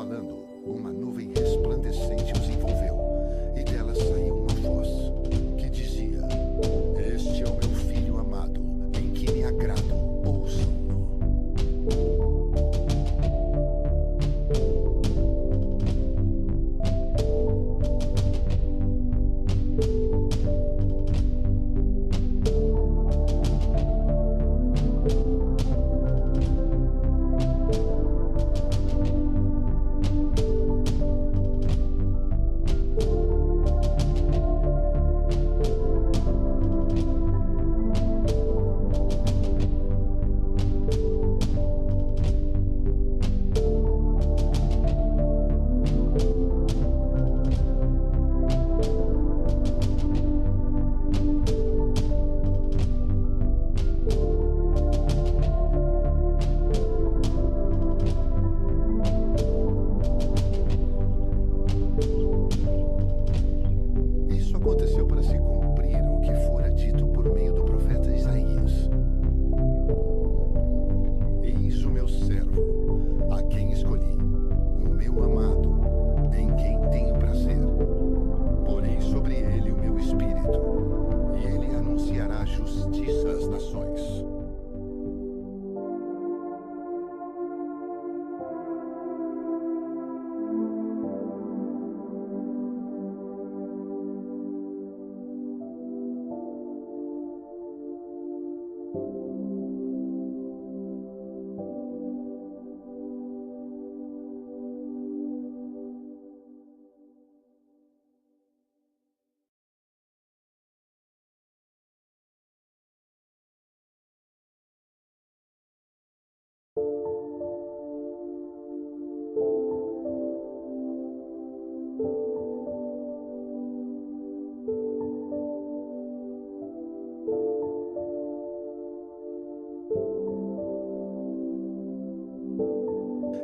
falando, uma nuvem resplandecente os envolveu, e dela saiu uma voz que dizia: Este é o meu filho amado, em que me agrado, ouçam-no. Aconteceu para se cumprir o que fora dito por meio do profeta Isaías. Eis o meu servo, a quem escolhi, o meu amado, em quem tenho prazer. Porei sobre ele o meu espírito, e ele anunciará justiça às nações.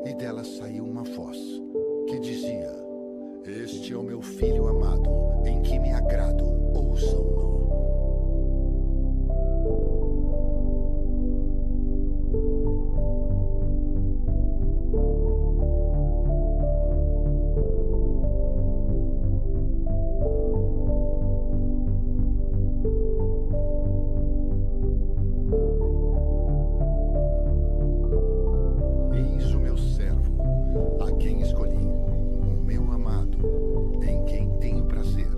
E dela saiu uma voz que dizia: Este é o meu filho amado, em que me agrado, ouçam-no. Eis o meu servo, a quem escolhi, o meu amado, em quem tenho prazer.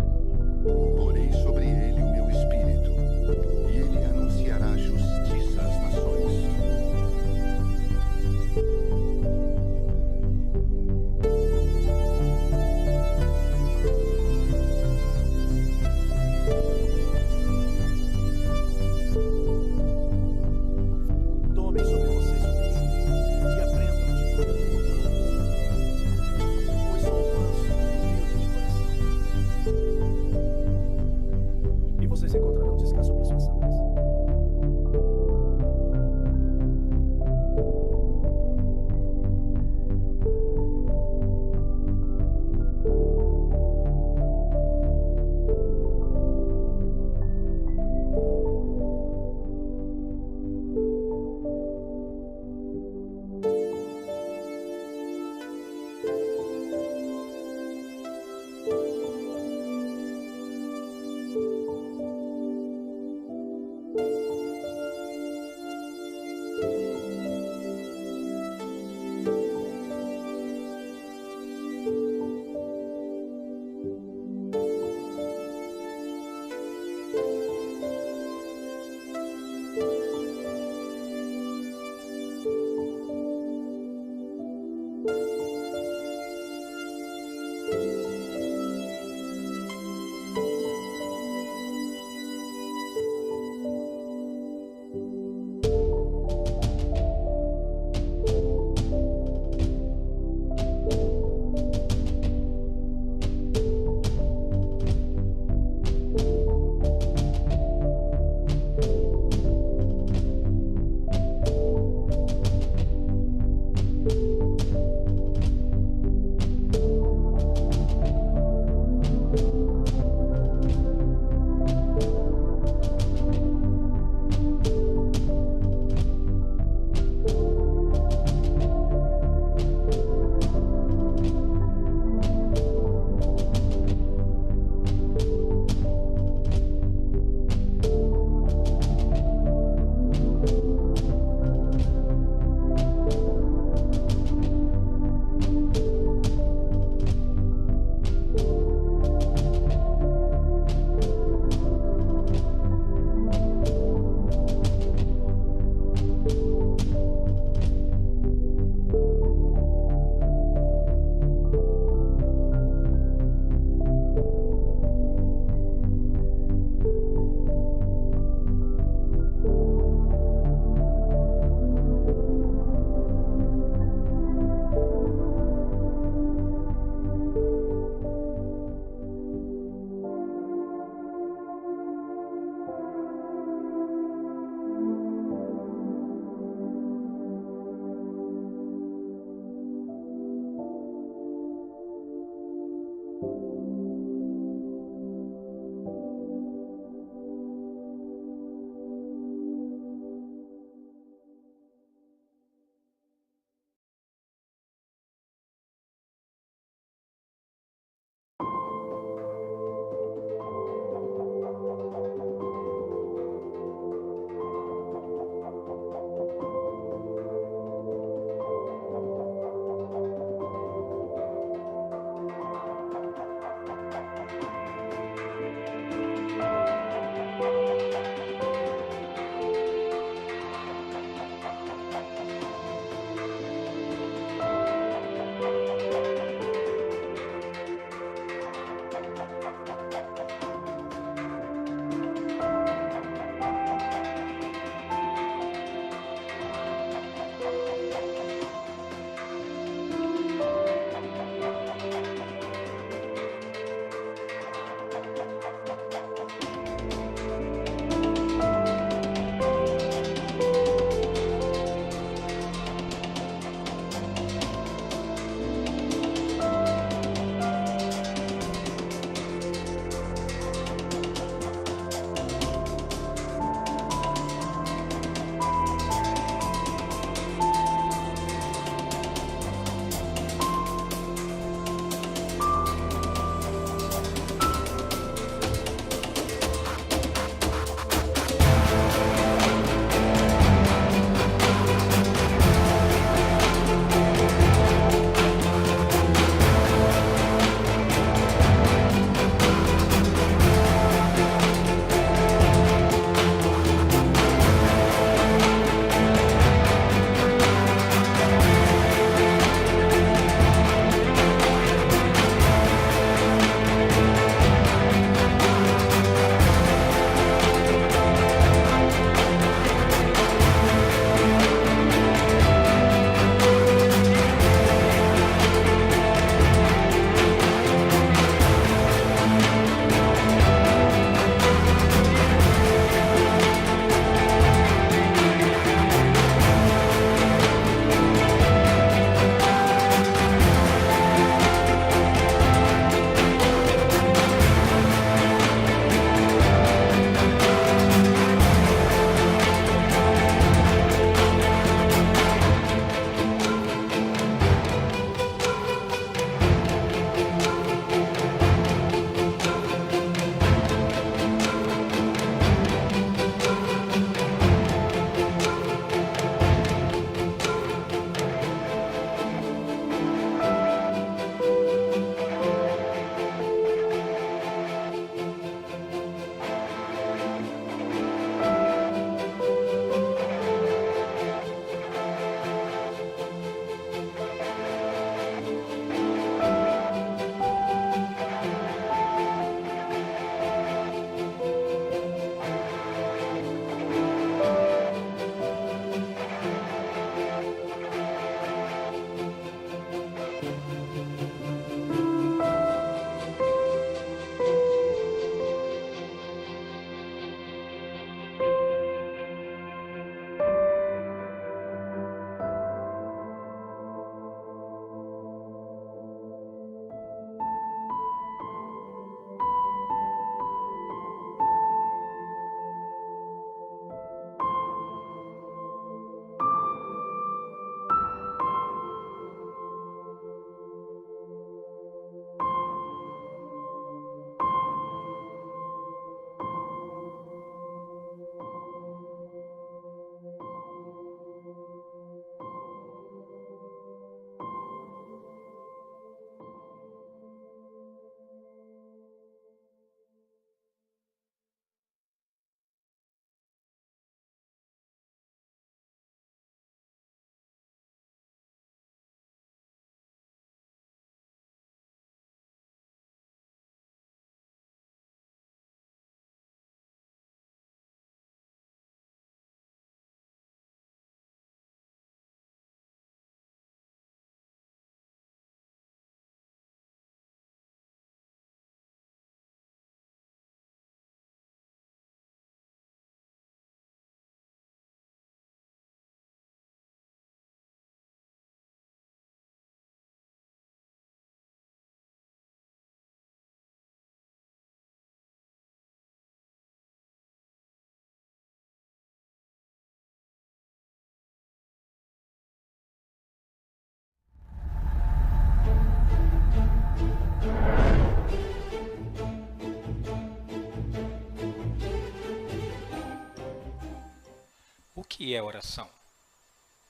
que é oração?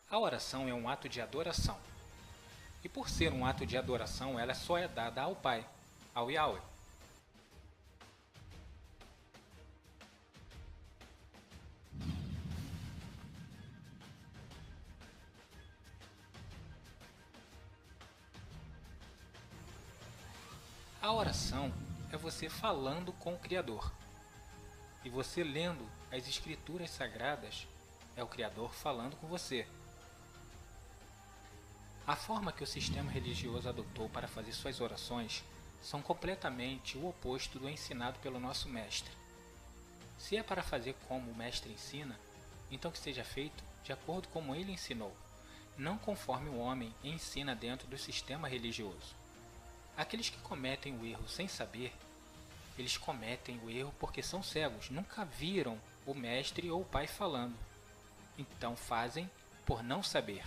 A oração é um ato de adoração. E por ser um ato de adoração, ela só é dada ao Pai, ao Yahweh. A oração é você falando com o Criador. E você lendo as Escrituras Sagradas é o Criador falando com você. A forma que o sistema religioso adotou para fazer suas orações são completamente o oposto do ensinado pelo nosso Mestre. Se é para fazer como o Mestre ensina, então que seja feito de acordo como ele ensinou, não conforme o homem ensina dentro do sistema religioso. Aqueles que cometem o erro sem saber, eles cometem o erro porque são cegos, nunca viram o Mestre ou o Pai falando. Então fazem por não saber.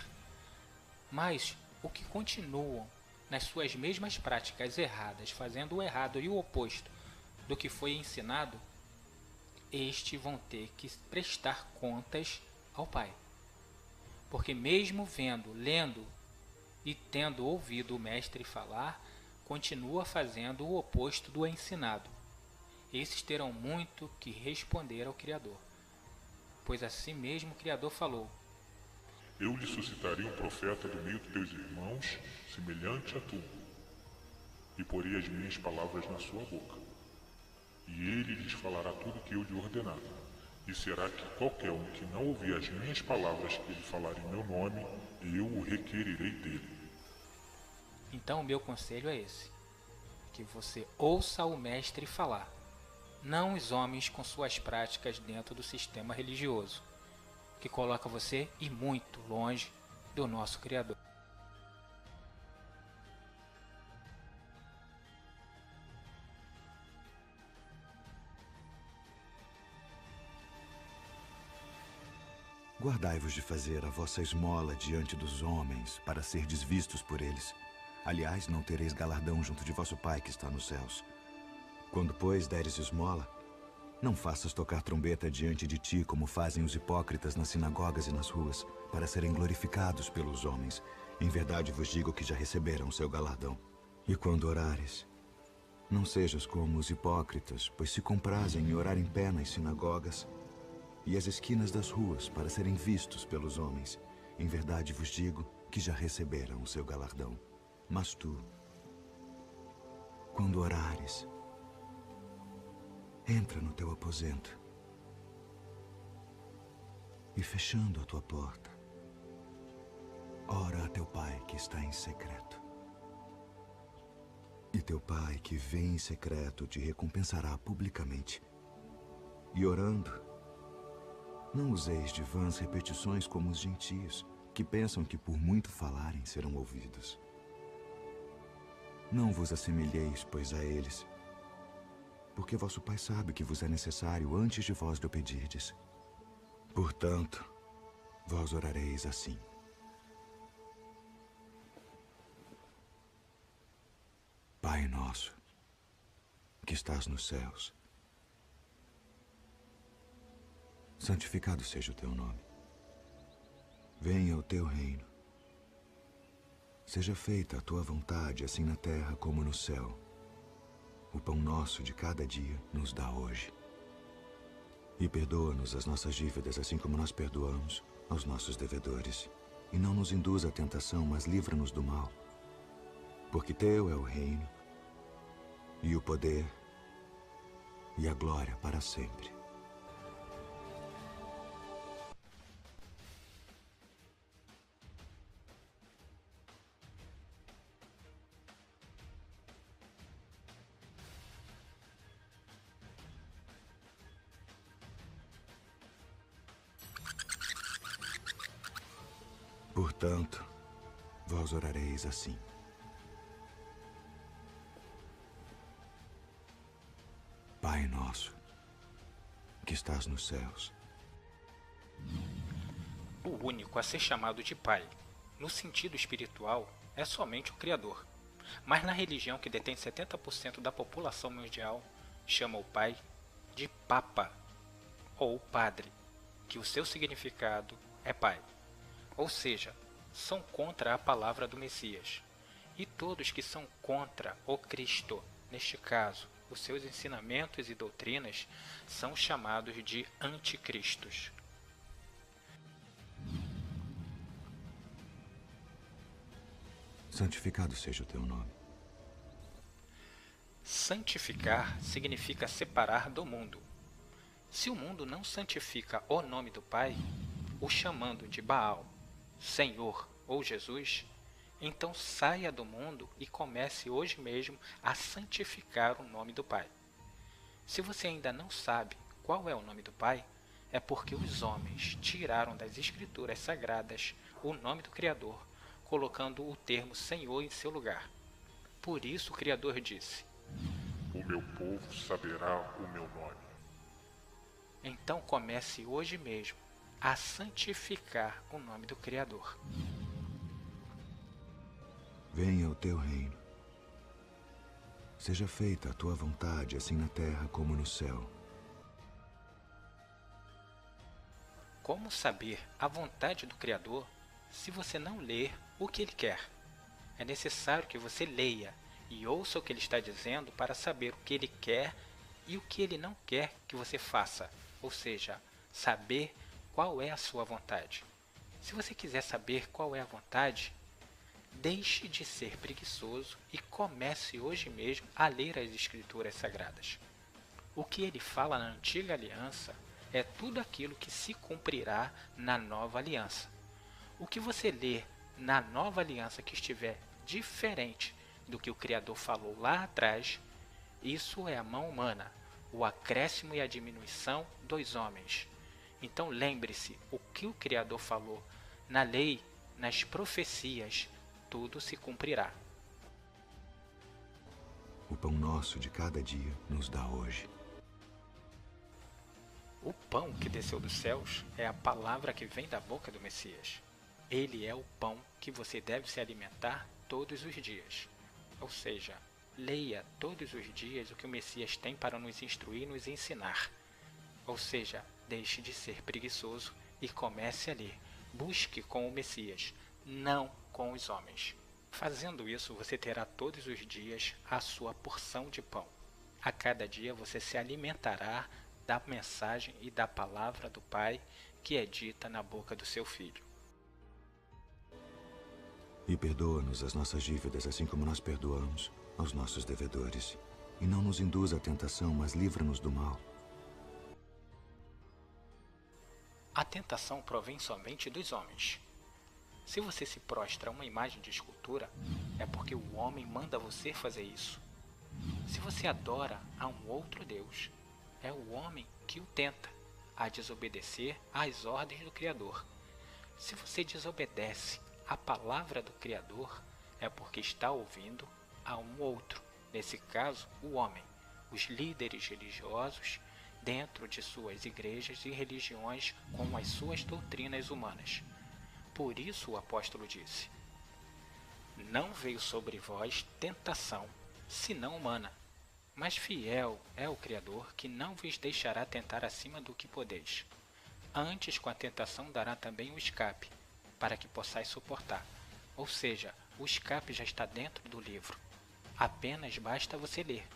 Mas o que continuam nas suas mesmas práticas erradas, fazendo o errado e o oposto do que foi ensinado, estes vão ter que prestar contas ao Pai. Porque mesmo vendo, lendo e tendo ouvido o Mestre falar, continua fazendo o oposto do ensinado. Esses terão muito que responder ao Criador, pois assim mesmo o Criador falou: Eu lhe suscitarei um profeta do meio dos teus irmãos, semelhante a tu, e porei as minhas palavras na sua boca. E ele lhes falará tudo o que eu lhe ordenar. E será que qualquer um que não ouvir as minhas palavras que ele falar em meu nome, eu o requererei dele. Então o meu conselho é esse, que você ouça o Mestre falar, não os homens com suas práticas dentro do sistema religioso, que coloca você e muito longe do nosso Criador. Guardai-vos de fazer a vossa esmola diante dos homens, para serdes vistos por eles. Aliás, não tereis galardão junto de vosso Pai que está nos céus. Quando, pois, deres esmola, não faças tocar trombeta diante de ti, como fazem os hipócritas nas sinagogas e nas ruas, para serem glorificados pelos homens. Em verdade vos digo que já receberam o seu galardão. E quando orares, não sejas como os hipócritas, pois se comprazem em orar em pé nas sinagogas e as esquinas das ruas, para serem vistos pelos homens. Em verdade vos digo que já receberam o seu galardão. Mas tu, quando orares, entra no teu aposento e, fechando a tua porta, ora a teu Pai que está em secreto. E teu Pai que vê em secreto te recompensará publicamente. E orando, não useis de vãs repetições como os gentios, que pensam que por muito falarem serão ouvidos. Não vos assemelheis, pois, a eles, porque vosso Pai sabe que vos é necessário antes de vós lhe pedirdes. Portanto, vós orareis assim: Pai nosso, que estás nos céus, santificado seja o teu nome. Venha o teu reino. Seja feita a tua vontade, assim na terra como no céu. O pão nosso de cada dia nos dá hoje. E perdoa-nos as nossas dívidas, assim como nós perdoamos aos nossos devedores. E não nos induza à tentação, mas livra-nos do mal. Porque teu é o reino, e o poder, e a glória para sempre. Portanto, vós orareis assim: Pai nosso, que estás nos céus. O único a ser chamado de Pai, no sentido espiritual, é somente o Criador. Mas na religião que detém 70% da população mundial, chama o Pai de Papa ou Padre. que o seu significado é Pai. Ou seja, são contra a palavra do Messias. E todos que são contra o Cristo, neste caso, os seus ensinamentos e doutrinas, são chamados de anticristos. Santificado seja o teu nome. Santificar significa separar do mundo. Se o mundo não santifica o nome do Pai, o chamando de Baal, Senhor ou Jesus, então saia do mundo e comece hoje mesmo a santificar o nome do Pai. Se você ainda não sabe qual é o nome do Pai, é porque os homens tiraram das Escrituras Sagradas o nome do Criador, colocando o termo Senhor em seu lugar. Por isso o Criador disse: O meu povo saberá o meu nome. Então comece hoje mesmo a santificar o nome do Criador. Venha o teu reino. Seja feita a tua vontade, assim na terra como no céu. Como saber a vontade do Criador se você não ler o que Ele quer? É necessário que você leia e ouça o que Ele está dizendo para saber o que Ele quer e o que Ele não quer que você faça, ou seja, saber qual é a sua vontade. Se você quiser saber qual é a vontade, deixe de ser preguiçoso e comece hoje mesmo a ler as Escrituras Sagradas. O que Ele fala na Antiga Aliança é tudo aquilo que se cumprirá na Nova Aliança. O que você ler na Nova Aliança que estiver diferente do que o Criador falou lá atrás, isso é a mão humana, o acréscimo e a diminuição dos homens. Então lembre-se, o que o Criador falou na lei, nas profecias, tudo se cumprirá. O pão nosso de cada dia nos dá hoje. O pão que desceu dos céus é a palavra que vem da boca do Messias. Ele é o pão que você deve se alimentar todos os dias. Ou seja, leia todos os dias o que o Messias tem para nos instruir e nos ensinar. Ou seja, deixe de ser preguiçoso e comece a ler. Busque com o Messias, não com os homens. Fazendo isso, você terá todos os dias a sua porção de pão. A cada dia você se alimentará da mensagem e da palavra do Pai que é dita na boca do seu Filho. E perdoa-nos as nossas dívidas, assim como nós perdoamos aos nossos devedores. E não nos induza à tentação, mas livra-nos do mal. A tentação provém somente dos homens. Se você se prostra a uma imagem de escultura, é porque o homem manda você fazer isso. Se você adora a um outro Deus, é o homem que o tenta a desobedecer às ordens do Criador. Se você desobedece à palavra do Criador, é porque está ouvindo a um outro, nesse caso, o homem, os líderes religiosos dentro de suas igrejas e religiões com as suas doutrinas humanas. Por isso o apóstolo disse: Não veio sobre vós tentação, senão humana, mas fiel é o Criador, que não vos deixará tentar acima do que podeis. Antes, com a tentação, dará também o escape, para que possais suportar. Ou seja, o escape já está dentro do livro. Apenas basta você ler.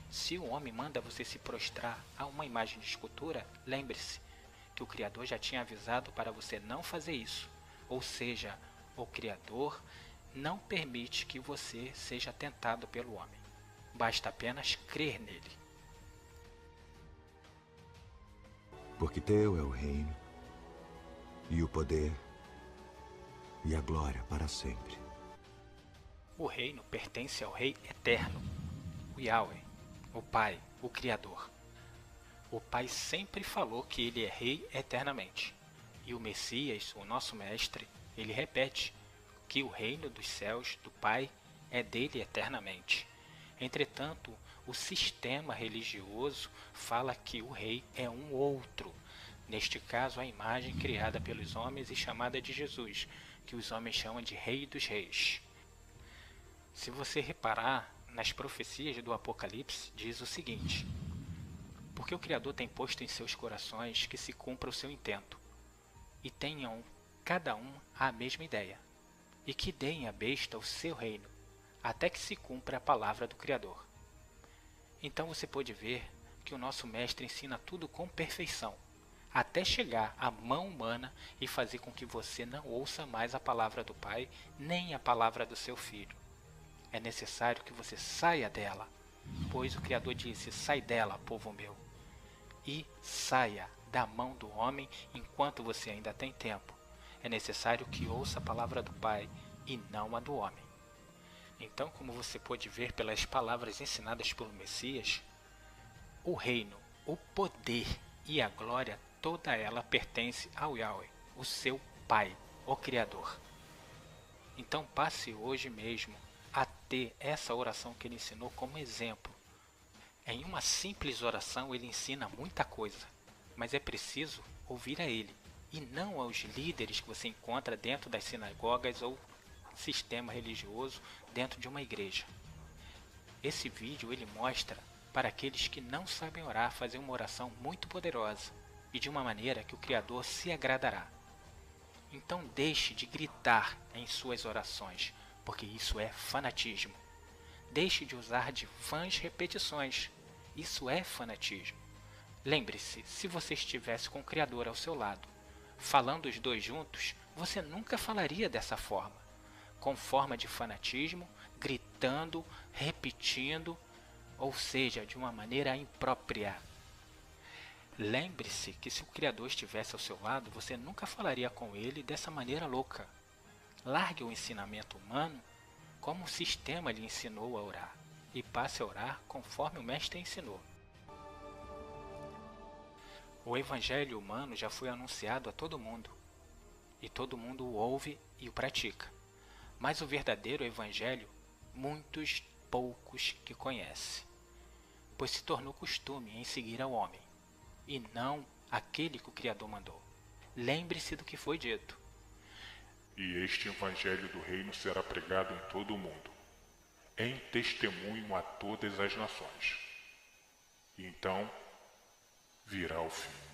Se o homem manda você se prostrar a uma imagem de escultura, lembre-se que o Criador já tinha avisado para você não fazer isso. Ou seja, o Criador não permite que você seja tentado pelo homem. Basta apenas crer nele. Porque teu é o reino, e o poder, e a glória para sempre. O reino pertence ao Rei Eterno, o Yahweh, o Pai, o Criador. O Pai sempre falou que ele é Rei eternamente. E o Messias, o nosso Mestre, ele repete que o reino dos céus, do Pai, é dele eternamente. Entretanto, o sistema religioso fala que o rei é um outro. Neste caso, a imagem criada pelos homens e chamada de Jesus, que os homens chamam de Rei dos Reis. Se você reparar, nas profecias do Apocalipse diz o seguinte: porque o Criador tem posto em seus corações que se cumpra o seu intento, e tenham cada um a mesma ideia, e que deem à besta o seu reino, até que se cumpra a palavra do Criador. Então você pode ver que o nosso Mestre ensina tudo com perfeição, até chegar à mão humana e fazer com que você não ouça mais a palavra do Pai, nem a palavra do seu Filho. É necessário que você saia dela, pois o Criador disse: sai dela, povo meu, e saia da mão do homem enquanto você ainda tem tempo. É necessário que ouça a palavra do Pai e não a do homem. Então, como você pode ver pelas palavras ensinadas pelo Messias, o reino, o poder e a glória, toda ela pertence ao Yahweh, o seu Pai, o Criador. Então passe hoje mesmo a ter essa oração que ele ensinou como exemplo. Em uma simples oração ele ensina muita coisa, mas é preciso ouvir a ele, e não aos líderes que você encontra dentro das sinagogas ou sistema religioso dentro de uma igreja. Esse vídeo ele mostra para aqueles que não sabem orar fazer uma oração muito poderosa e de uma maneira que o Criador se agradará. Então deixe de gritar em suas orações, porque isso é fanatismo. Deixe de usar de vãs repetições, isso é fanatismo. Lembre-se, se você estivesse com o Criador ao seu lado, falando os dois juntos, você nunca falaria dessa forma, com forma de fanatismo, gritando, repetindo, ou seja, de uma maneira imprópria. Lembre-se que se o Criador estivesse ao seu lado, você nunca falaria com ele dessa maneira louca. Largue o ensinamento humano como o sistema lhe ensinou a orar, e passe a orar conforme o Mestre ensinou. O Evangelho humano já foi anunciado a todo mundo, e todo mundo o ouve e o pratica. Mas o verdadeiro Evangelho, muitos poucos que conhecem, pois se tornou costume em seguir ao homem, e não aquele que o Criador mandou. Lembre-se do que foi dito. E este Evangelho do Reino será pregado em todo o mundo, em testemunho a todas as nações. E então virá o fim.